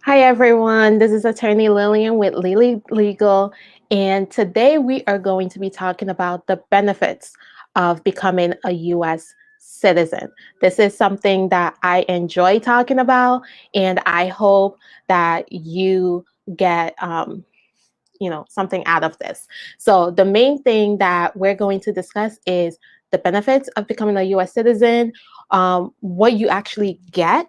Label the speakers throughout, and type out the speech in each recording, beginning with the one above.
Speaker 1: Hi, everyone. This is Attorney Lillian with Lily Legal, and today we are going to be talking about the benefits of becoming a US citizen. This is something that I enjoy talking about, and I hope that you get something out of this. So the main thing that we're going to discuss is the benefits of becoming a US citizen, what you actually get,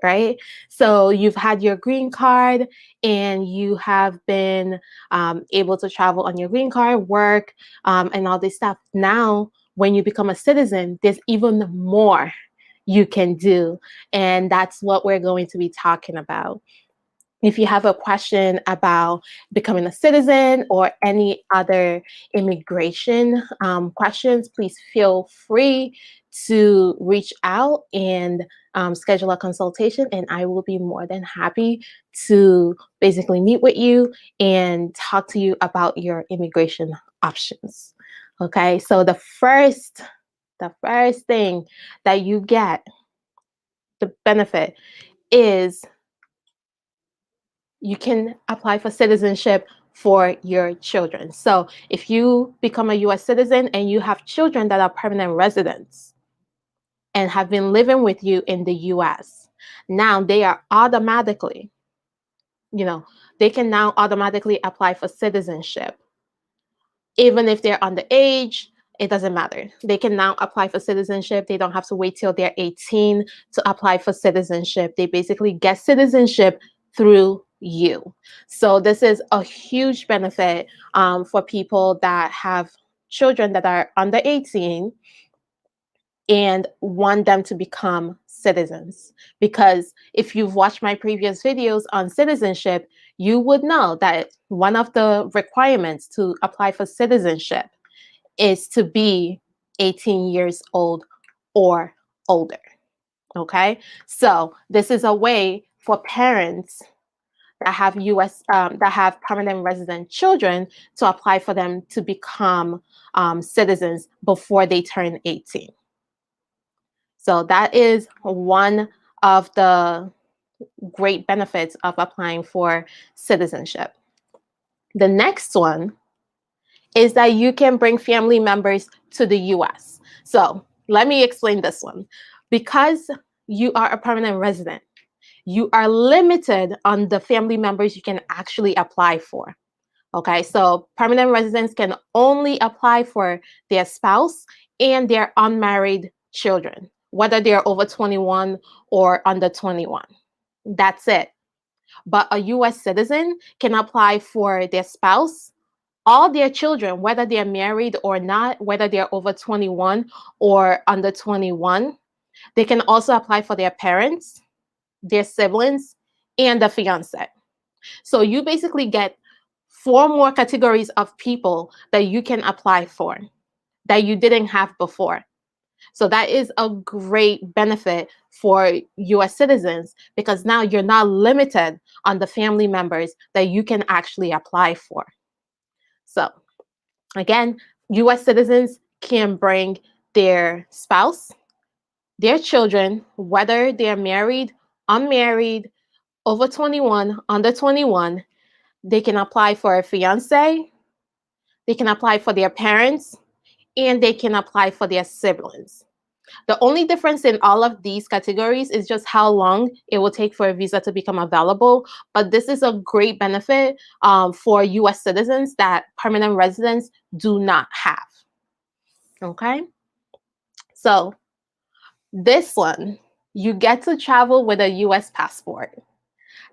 Speaker 1: right? So you've had your green card and you have been able to travel on your green card, work, and all this stuff. Now, when you become a citizen, there's even more you can do. And that's what we're going to be talking about. If you have a question about becoming a citizen or any other immigration questions, please feel free to reach out and schedule a consultation, and I will be more than happy to basically meet with you and talk to you about your immigration options. Okay, so the first thing that you get, the benefit, is you can apply for citizenship for your children. So if you become a US citizen and you have children that are permanent residents and have been living with you in the US, now they are automatically, you know, they can now automatically apply for citizenship. Even if they're underage, it doesn't matter. They can now apply for citizenship. They don't have to wait till they're 18 to apply for citizenship. They basically get citizenship through you. So this is a huge benefit for people that have children that are under 18 and want them to become citizens. Because if you've watched my previous videos on citizenship, you would know that one of the requirements to apply for citizenship is to be 18 years old or older. Okay, so this is a way for parents that have that have permanent resident children to apply for them to become citizens before they turn 18. So that is one of the great benefits of applying for citizenship. The next one is that you can bring family members to the US. So let me explain this one. Because you are a permanent resident, you are limited on the family members you can actually apply for. Okay, so permanent residents can only apply for their spouse and their unmarried children, whether they're over 21 or under 21. That's it. But a US citizen can apply for their spouse, all their children, whether they're married or not, whether they're over 21 or under 21. They can also apply for their parents, their siblings, and the fiance. So you basically get 4 more categories of people that you can apply for that you didn't have before. So that is a great benefit for US citizens because now you're not limited on the family members that you can actually apply for. So again, US citizens can bring their spouse, their children, whether they're married, unmarried, over 21, under 21. They can apply for a fiance, they can apply for their parents, and they can apply for their siblings. The only difference in all of these categories is just how long it will take for a visa to become available. But this is a great benefit for US citizens that permanent residents do not have. Okay, so this one, you get to travel with a US passport.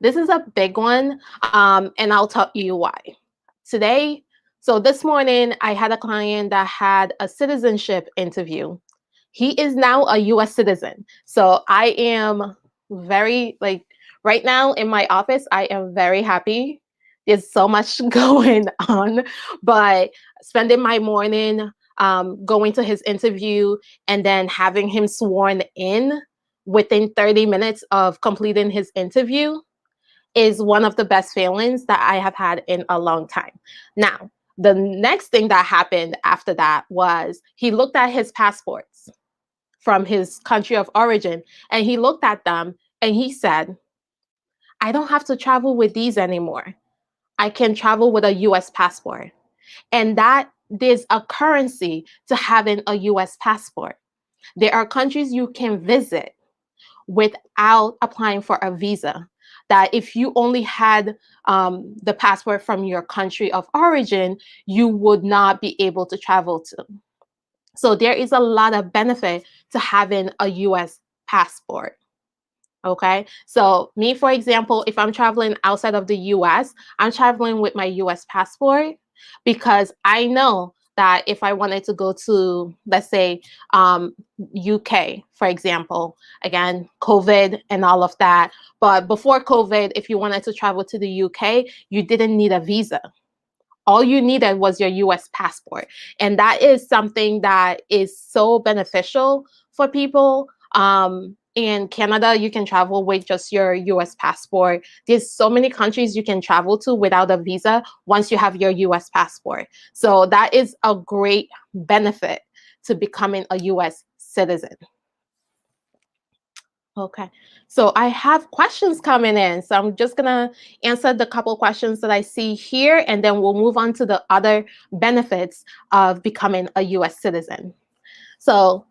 Speaker 1: This is a big one, and I'll tell you why. Today, so this morning, I had a client that had a citizenship interview. He is now a US citizen. So I am very, like, right now in my office, I am very happy. There's so much going on, but spending my morning going to his interview and then having him sworn in within 30 minutes of completing his interview is one of the best feelings that I have had in a long time. Now, the next thing that happened after that was he looked at his passports from his country of origin and he looked at them and he said, I don't have to travel with these anymore. I can travel with a US passport. And that there's a currency to having a US passport. There are countries you can visit without applying for a visa. That if you only had the passport from your country of origin, you would not be able to travel to. So there is a lot of benefit to having a US passport. Okay, so me, for example, if I'm traveling outside of the US, I'm traveling with my US passport because I know that if I wanted to go to, let's say, UK, for example, again, COVID and all of that. But before COVID, if you wanted to travel to the UK, you didn't need a visa. All you needed was your US passport. And that is something that is so beneficial for people. In Canada, you can travel with just your US passport. There's so many countries you can travel to without a visa once you have your US passport. So that is a great benefit to becoming a US citizen. Okay, so I have questions coming in. So I'm just gonna answer the couple questions that I see here, and then we'll move on to the other benefits of becoming a US citizen. So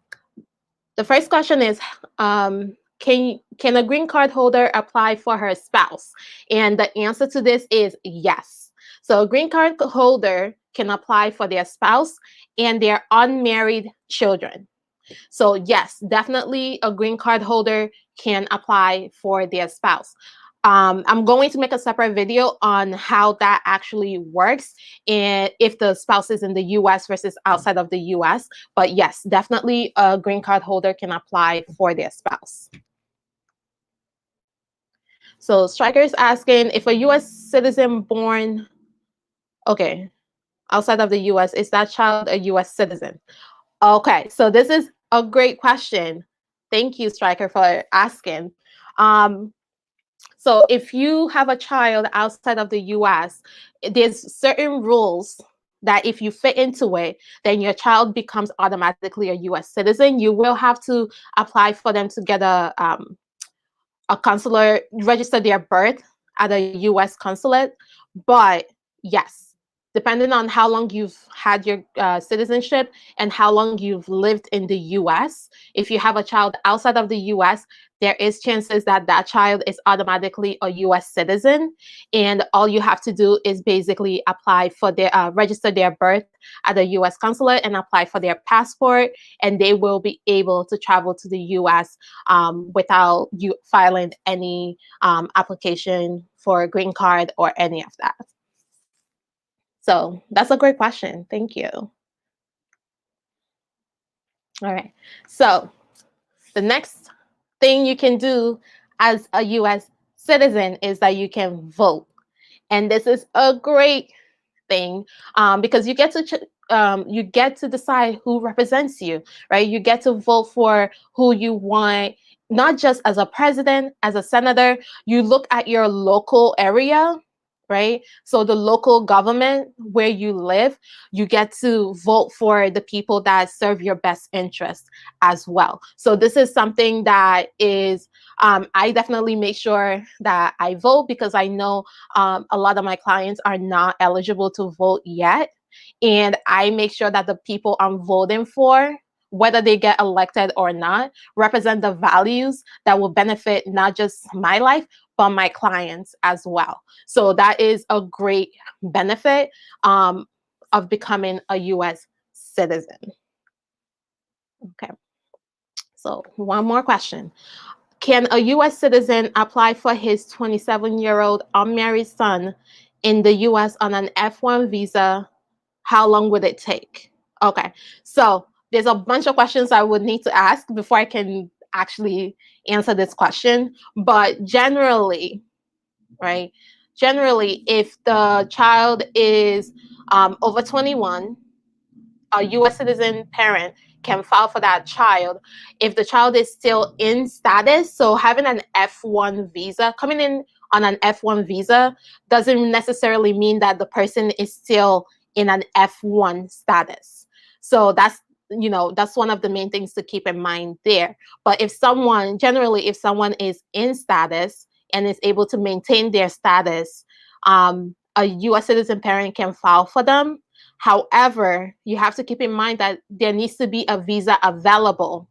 Speaker 1: the first question is, can a green card holder apply for her spouse? And the answer to this is yes. So a green card holder can apply for their spouse and their unmarried children. So yes, definitely a green card holder can apply for their spouse. I'm going to make a separate video on how that actually works and if the spouse is in the US versus outside of the US. But yes, definitely a green card holder can apply for their spouse. So Striker is asking if a US citizen born, okay, outside of the US, is that child a US citizen? Okay, so this is a great question. Thank you, Striker, for asking. So if you have a child outside of the US, there's certain rules that if you fit into it, then your child becomes automatically a US citizen. You will have to apply for them to get a consular, register their birth at a US consulate. But yes, depending on how long you've had your citizenship and how long you've lived in the US, if you have a child outside of the US, there is chances that that child is automatically a US citizen. And all you have to do is basically apply for their, register their birth at the US consulate and apply for their passport, and they will be able to travel to the US without you filing any application for a green card or any of that. So that's a great question. Thank you. All right. So the next thing you can do as a US citizen is that you can vote. And this is a great thing because you get to decide who represents you, right? You get to vote for who you want, not just as a president, as a senator. You look at your local area, right? So the local government where you live, you get to vote for the people that serve your best interest as well. So this is something that is I definitely make sure that I vote because I know a lot of my clients are not eligible to vote yet. And I make sure that the people I'm voting for, whether they get elected or not, represent the values that will benefit not just my life, but my clients as well. So that is a great benefit of becoming a US citizen. Okay. So one more question. Can a US citizen apply for his 27-year-old unmarried son in the US on an F1 visa? How long would it take? Okay, so there's a bunch of questions I would need to ask before I can actually answer this question. But generally, right, generally, if the child is over 21, a US citizen parent can file for that child if the child is still in status. So having an F1 visa, coming in on an F1 visa doesn't necessarily mean that the person is still in an F1 status. So that's that's one of the main things to keep in mind there. But if someone, generally, if someone is in status and is able to maintain their status, a US citizen parent can file for them. However, you have to keep in mind that there needs to be a visa available.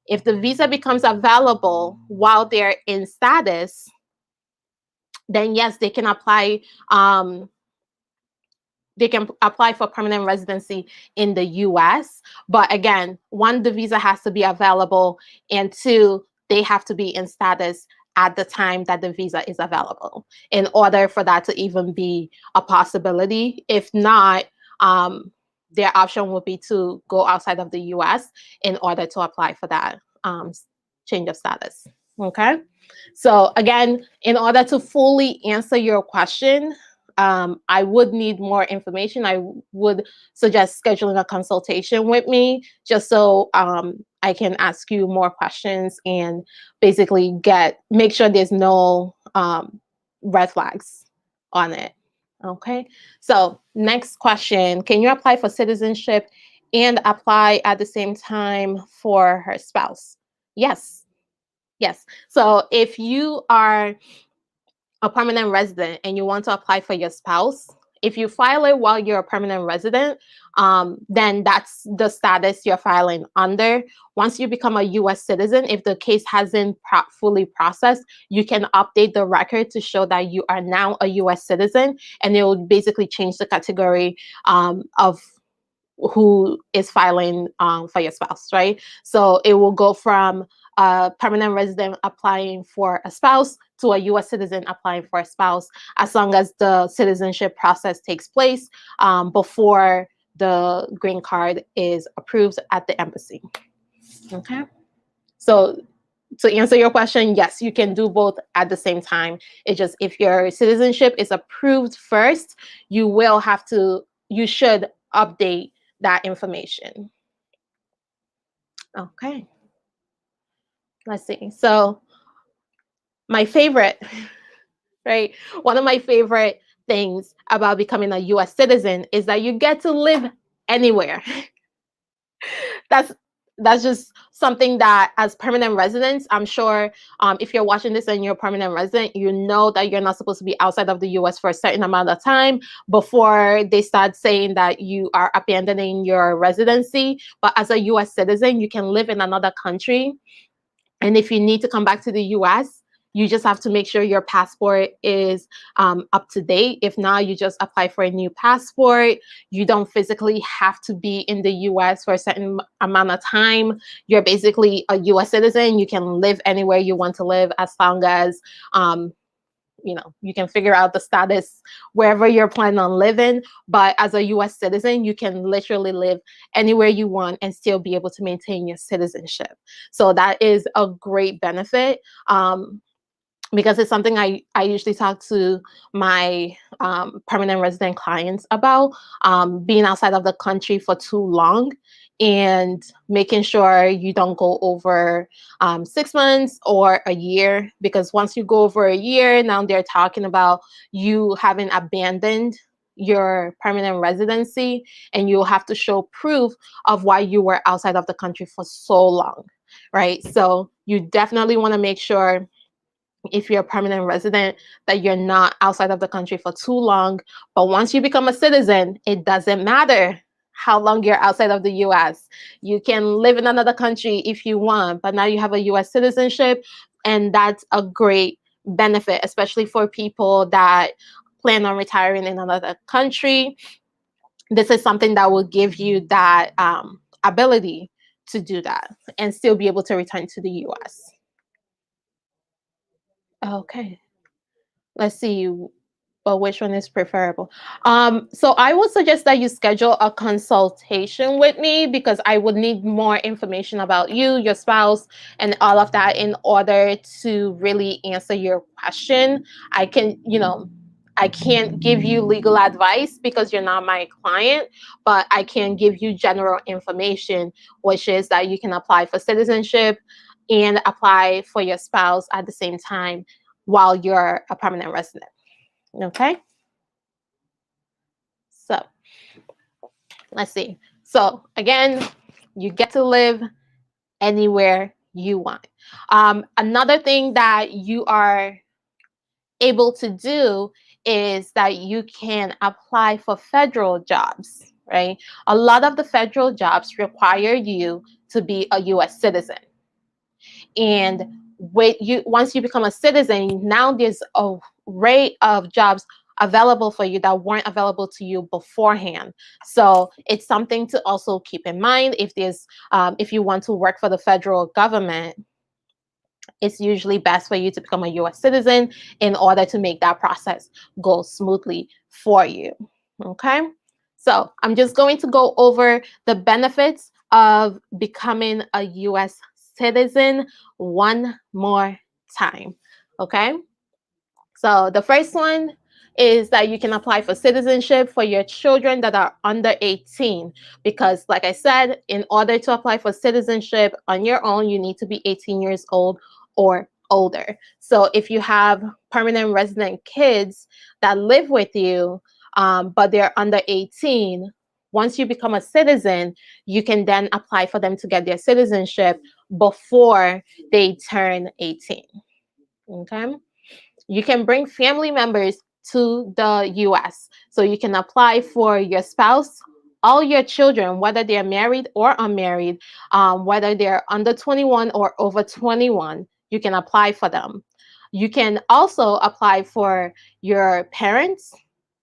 Speaker 1: If the visa becomes available while they're in status, then yes, they can apply. They can apply for permanent residency in the US. But again, one, the visa has to be available, and two, they have to be in status at the time that the visa is available in order for that to even be a possibility. If not, their option would be to go outside of the US in order to apply for that change of status. Okay. So again, in order to fully answer your question, I would need more information. I would suggest scheduling a consultation with me just so I can ask you more questions and basically make sure there's no red flags on it. Okay. So next question, can you apply for citizenship and apply at the same time for her spouse? Yes. Yes. So if you are a permanent resident and you want to apply for your spouse, if you file it while you're a permanent resident, then that's the status you're filing under. Once you become a US citizen, if the case hasn't fully processed, you can update the record to show that you are now a US citizen, and it will basically change the category of who is filing for your spouse, right? So it will go from a permanent resident applying for a spouse to a US citizen applying for a spouse, as long as the citizenship process takes place before the green card is approved at the embassy. Okay. So to answer your question, yes, you can do both at the same time. It's just if your citizenship is approved first, you should update that information. Okay. Let's see. So my favorite, right? One of my favorite things about becoming a US citizen is that you get to live anywhere. that's that's just something that as permanent residents, I'm sure if you're watching this and you're a permanent resident, you know that you're not supposed to be outside of the US for a certain amount of time before they start saying that you are abandoning your residency. But as a US citizen, you can live in another country. And if you need to come back to the US, you just have to make sure your passport is up to date. If not, you just apply for a new passport. You don't physically have to be in the US for a certain amount of time. You're basically a US citizen. You can live anywhere you want to live as long as you can figure out the status wherever you're planning on living. But as a US citizen, you can literally live anywhere you want and still be able to maintain your citizenship. So that is a great benefit. Because it's something I usually talk to my permanent resident clients about, being outside of the country for too long and making sure you don't go over 6 months or a year, because once you go over a year, now they're talking about you having abandoned your permanent residency, and you'll have to show proof of why you were outside of the country for so long, right? So you definitely want to make sure, if you're a permanent resident, that you're not outside of the country for too long. But once you become a citizen, it doesn't matter how long you're outside of the US. You can live in another country if you want, but now you have a US citizenship, and that's a great benefit, especially for people that plan on retiring in another country. This is something that will give you that ability to do that and still be able to return to the US. Okay. Let's see, but which one is preferable? So I would suggest that you schedule a consultation with me, because I would need more information about you, your spouse, and all of that in order to really answer your question. I can't give you legal advice because you're not my client, but I can give you general information, which is that you can apply for citizenship and apply for your spouse at the same time while you're a permanent resident. Okay. So let's see. So again, you get to live anywhere you want. Another thing that you are able to do is that you can apply for federal jobs, right? A lot of the federal jobs require you to be a US citizen. And once you become a citizen, now there's a array of jobs available for you that weren't available to you beforehand. So it's something to also keep in mind if you want to work for the federal government. It's usually best for you to become a US citizen in order to make that process go smoothly for you. Okay? So I'm just going to go over the benefits of becoming a US citizen one more time. Okay? So the first one is that you can apply for citizenship for your children that are under 18. Because like I said, in order to apply for citizenship on your own, you need to be 18 years old or older. So if you have permanent resident kids that live with you, but they're under 18, once you become a citizen, you can then apply for them to get their citizenship before they turn 18. Okay? You can bring family members to the US. So you can apply for your spouse, all your children, whether they're married or unmarried, whether they're under 21 or over 21, you can apply for them. You can also apply for your parents,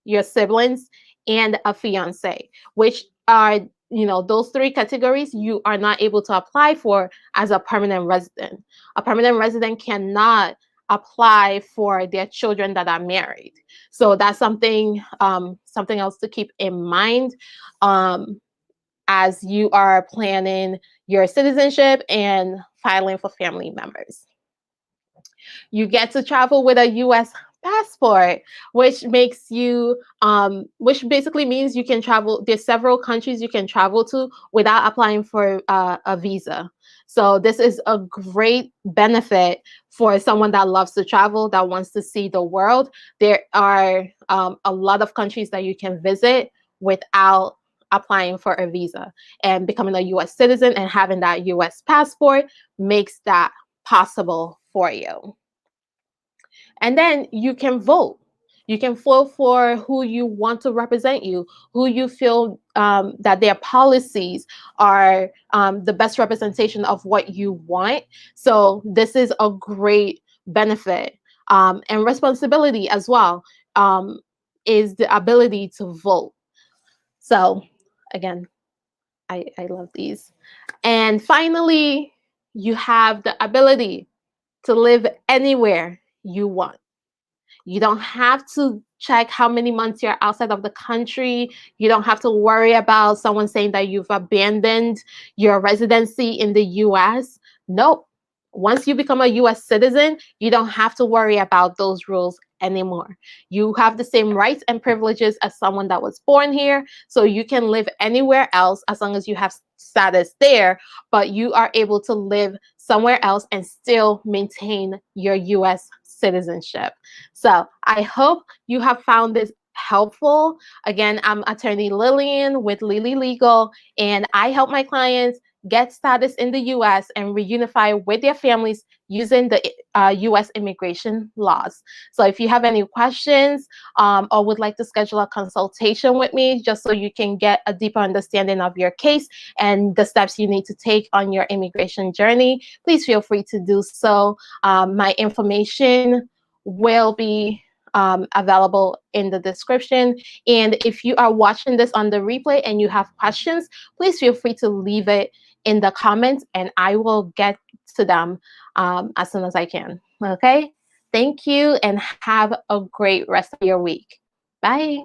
Speaker 1: your siblings, and a fiance, which are, those three categories you are not able to apply for as a permanent resident. A permanent resident cannot apply for their children that are married. So that's something else to keep in mind as you are planning your citizenship and filing for family members. You get to travel with a US passport, which basically means you can travel. There's several countries you can travel to without applying for a visa. So this is a great benefit for someone that loves to travel, that wants to see the world. There are a lot of countries that you can visit without applying for a visa, and becoming a US citizen and having that US passport makes that possible for you. And then you can vote. You can vote for who you want to represent you, who you feel that their policies are the best representation of what you want. So this is a great benefit and responsibility as well, is the ability to vote. So again, I love these. And finally, you have the ability to live anywhere you want. You don't have to check how many months you're outside of the country. You don't have to worry about someone saying that you've abandoned your residency in the US. Nope. Once you become a US citizen, you don't have to worry about those rules anymore. You have the same rights and privileges as someone that was born here. So you can live anywhere else as long as you have status there, but you are able to live somewhere else and still maintain your US citizenship. So I hope you have found this helpful. Again, I'm attorney Lillian with Lily Legal, and I help my clients get status in the US and reunify with their families using the US immigration laws. So if you have any questions or would like to schedule a consultation with me just so you can get a deeper understanding of your case and the steps you need to take on your immigration journey, please feel free to do so. My information will be available in the description. And if you are watching this on the replay and you have questions, please feel free to leave it in the comments and I will get to them as soon as I can. Okay? Thank you and have a great rest of your week. Bye.